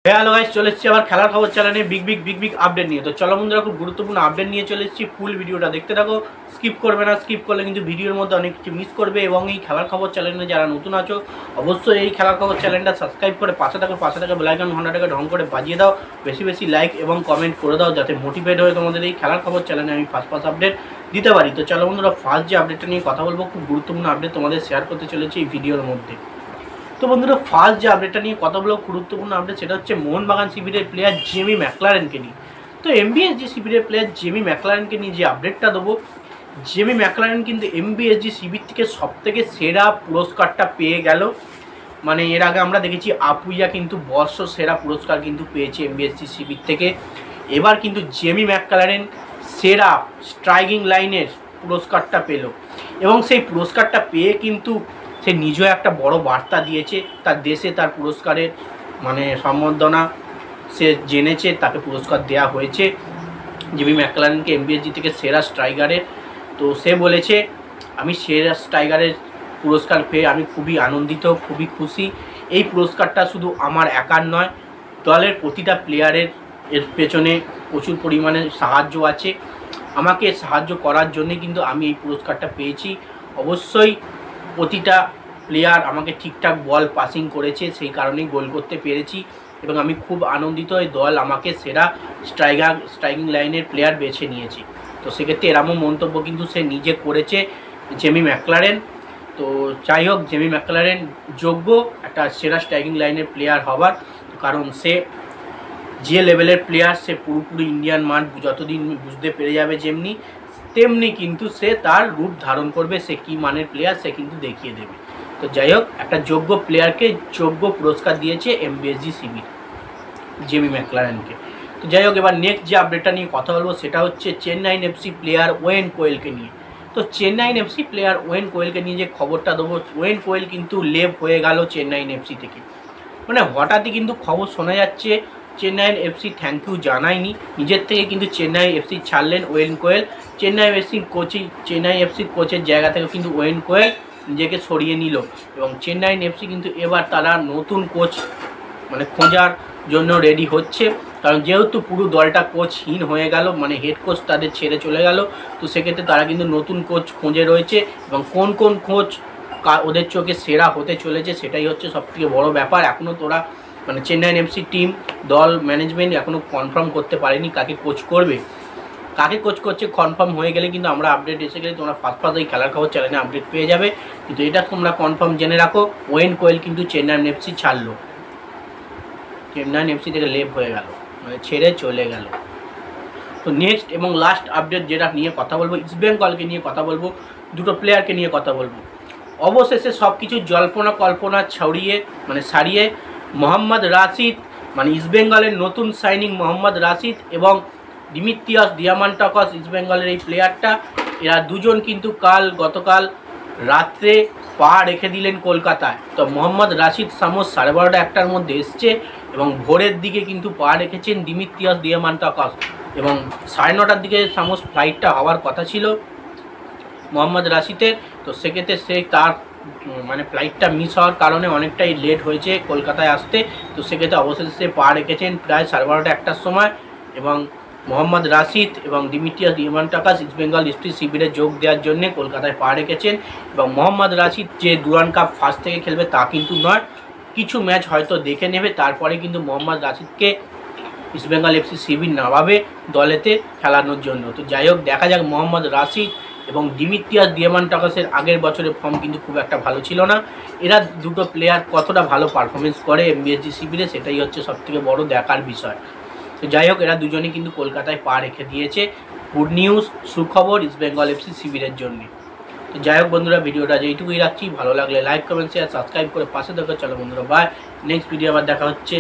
Hello guys, চলে এসেছি আবার খেলার খবর চ্যানেলে বিগ আপডেট নিয়ে। তো চলো বন্ধুরা, খুব গুরুত্বপূর্ণ আপডেট নিয়ে চলে এসেছি। ফুল ভিডিওটা দেখতে থাকো, স্কিপ করবে না। স্কিপ করলে কিন্তু ভিডিওর মধ্যে অনেক কিছু মিস করবে। এবং এই খেলার খবর চ্যানেলে যারা নতুন আছো, অবশ্যই এই খেলার খবর চ্যানেলটা সাবস্ক্রাইব করে পাশে থাকা বেল আইকন ঘন্টাটাকে ঢং করে বাজিয়ে দাও। বেশি লাইক এবং কমেন্ট করে দাও, যাতে মোটিভেট হয়ে তোমাদের এই খেলার খবর চ্যানেলে আমি ফার্স্ট আপডেট দিতে পারি। তো চলো বন্ধুরা, ফার্স্ট যে আপডেটটা নিয়ে কথা বলবো, খুব গুরুত্বপূর্ণ আপডেট তোমাদের শেয়ার করতে চলেছি এই ভিডিওর মধ্যে। তো বন্ধুরা, ফার্স্ট যে আপডেটটা নিয়ে কথা বলবো, গুরুত্বপূর্ণ আপডেট, সেটা হচ্ছে মোহনবাগান শিবিরের প্লেয়ার জেমি ম্যাকলারেনকে নিয়ে। তো এমবিএসজি শিবিরের প্লেয়ার জেমি ম্যাকলারেনকে নিয়ে যে আপডেটটা দেবো, জেমি ম্যাকলারেন কিন্তু এমবিএসজি শিবির থেকে সবথেকে সেরা পুরস্কারটা পেয়ে গেল। মানে এর আগে আমরা দেখেছি আপুইয়া কিন্তু বর্ষ সেরা পুরস্কার কিন্তু পেয়েছে এমবিএসজি শিবির থেকে। এবার কিন্তু জেমি ম্যাকলারেন সেরা স্ট্রাইকিং লাইনের পুরস্কারটা পেল, এবং সেই পুরস্কারটা পেয়ে কিন্তু সে নিজেও একটা বড় বার্তা দিয়েছে। তার দেশে তার পুরস্কারের মানে সম্বর্ধনা সে জেনেছে, তাকে পুরস্কার দেওয়া হয়েছে জেমি ম্যাকলারেনকে এমবিএসজি থেকে সেরা স্ট্রাইকারের। তো সে বলেছে, আমি সেরা স্ট্রাইকারের পুরস্কার পেয়ে আমি খুবই আনন্দিত, খুবই খুশি। এই পুরস্কারটা শুধু আমার একার নয়, দলের প্রতিটা প্লেয়ারের এর পেছনে প্রচুর পরিমাণে সাহায্য আছে। আমাকে সাহায্য করার জন্যে কিন্তু আমি এই পুরস্কারটা পেয়েছি। অবশ্যই প্রতিটা প্লেয়ার আমাকে ঠিকঠাক বল পাসিং করেছে, সেই কারণেই গোল করতে পেরেছি, এবং আমি খুব আনন্দিত এই দল আমাকে সেরা স্ট্রাইকিং লাইনের প্লেয়ার বেছে নিয়েছি। তো সেক্ষেত্রে এরকম মন্তব্য কিন্তু সে নিজে করেছে জেমি ম্যাকলারেন। তো যাই হোক, জেমি ম্যাকলারেন যোগ্য একটা সেরা স্ট্রাইকিং লাইনের প্লেয়ার হবার, কারণ সে যে লেভেলের প্লেয়ার, সে পুরোপুরি ইন্ডিয়ান মান যতদিন বুঝতে পেরে যাবে তেমনি কিন্তু সে তার রূপ ধারণ করবে, সে কী মানের প্লেয়ার সে কিন্তু দেখিয়ে দেবে। তো যাই হোক, একটা যোগ্য প্লেয়ারকে যোগ্য পুরস্কার দিয়েছে এমবিএসজি শিবির জেমি ম্যাকলারেনকে। তো যাই হোক, এবার নেক্সট যে আপডেটটা নিয়ে কথা বলবো, সেটা হচ্ছে চেন্নাইন এফসি প্লেয়ার ওয়েন কোয়েলকে নিয়ে। তো চেন্নাইন এফসি প্লেয়ার ওয়েন কোয়েলকে নিয়ে যে খবরটা দেবো, ওয়েন কোয়েল কিন্তু লেভ হয়ে গেল চেন্নাইন এফসি থেকে। মানে হঠাৎই কিন্তু খবর শোনা যাচ্ছে চেন্নাইন এফসি থ্যাংক ইউ জানায়নি, নিজের থেকে কিন্তু চেন্নাই এফসি ছাড়লেন ওয়েন কোয়েল। চেন্নাই এফসির কোচের জায়গা থেকে কিন্তু ওয়েন কোয়েল নিজেকে সরিয়ে নিল, এবং চেন্নাইন এফসি কিন্তু এবার তারা নতুন কোচ মানে খোঁজার জন্য রেডি হচ্ছে। কারণ যেহেতু পুরো দলটা কোচহীন হয়ে গেল, মানে হেড কোচ তাদের ছেড়ে চলে গেল, তো সেক্ষেত্রে তারা কিন্তু নতুন কোচ খোঁজে রয়েছে, এবং কোন কোচ ওদের চোখে সেরা হতে চলেছে সেটাই হচ্ছে সবথেকে বড় ব্যাপার। এখনও তোরা মানে চেন্নাইন এফসি টিম, দল, ম্যানেজমেন্ট এখনও কনফার্ম করতে পারেনি কাকে কোচ করবে। কাকে কোচ করছে কনফার্ম হয়ে গেলে কিন্তু আমরা আপডেট এসে গেলে তোমরা ফার্স্ট এই খেলার খবর চ্যানেলে আপডেট পেয়ে যাবে। কিন্তু এটা তোমরা কনফার্ম জেনে রাখো, ওয়েন কোয়েল কিন্তু চেন্নাইন এফসি ছাড়লো, চেন্নাইন এফসি থেকে লেভ হয়ে গেল, মানে ছেড়ে চলে গেল। তো নেক্সট এবং লাস্ট আপডেট যেটা নিয়ে কথা বলবো, ইস্ট বেঙ্গলকে নিয়ে কথা বলবো, দুটো প্লেয়ারকে নিয়ে কথা বলবো। অবশেষে সব কিছু কল্পনা সারিয়ে মোহাম্মদ রাশিদ, মানে ইস্টবেঙ্গলের নতুন সাইনিং মোহাম্মদ রাশিদ এবং ডিমিত্রিয়াস ডিয়ামান্টাকস, ইস্টবেঙ্গলের এই প্লেয়ারটা, এরা দুজন কিন্তু গতকাল রাত্রে পা রেখে দিলেন কলকাতায়। তো মোহাম্মদ রাশিদ সামোস 12:30-1টার মধ্যে এসছে, এবং ভোরের দিকে কিন্তু পা রেখেছেন ডিমিত্রিয়াস ডিয়ামান্টাকস, এবং 9:30টার দিকে সামোস ফ্লাইটটা হওয়ার কথা ছিল মোহাম্মদ রাশিদের। তো সেক্ষেত্রে সে তার মানে ফ্লাইটটা মিস হওয়ার কারণে অনেকটাই লেট হয়েছে কলকাতায় আসতে। তো সেক্ষেত্রে অবশেষে সে পা রেখেছেন প্রায় 12:30-1টার সময়, এবং মোহাম্মদ রাশিদ এবং ডিমিত্রিয়াস ডিয়ামান্টাকস ইস্টবেঙ্গল এফসি শিবিরে যোগ দেওয়ার জন্য কলকাতায় পা রেখেছেন। এবং মোহাম্মদ রাশিদ যে ডুরান্ড কাপ ফার্স্ট থেকে খেলবে তা কিন্তু নয়, কিছু ম্যাচ হয়তো দেখে নেবে, তারপরে কিন্তু মোহাম্মদ রাশিদকে ইস্টবেঙ্গল এফসি শিবির নামাবে দলেতে খেলানোর জন্য। তো যাই হোক, দেখা যাক মোহাম্মদ রাশিদ এবং ডিমিত্রিয়াস ডিয়ামান্টাকসের আগের বছরের ফর্ম কিন্তু খুব একটা ভালো ছিল না। এরা দুটো প্লেয়ার কতটা ভালো পারফরমেন্স করে এমবিএসজি শিবিরে, সেটাই হচ্ছে সবথেকে বড় দেখার বিষয়। তো যাই হোক, এরা দুজনেই কিন্তু কলকাতায় পা রেখে দিয়েছে। গুড নিউজ, সুখবর ইস্টবেঙ্গল এফসি শিবিরের জন্য। তো যাই হোক বন্ধুরা, ভিডিওটা যেইটুকুই রাখছি, ভালো লাগলে লাইক, কমেন্ট, শেয়ার, সাবস্ক্রাইব করে পাশে দেখো। চলো বন্ধুরা, বাই, নেক্সট ভিডিও আবার দেখা হচ্ছে।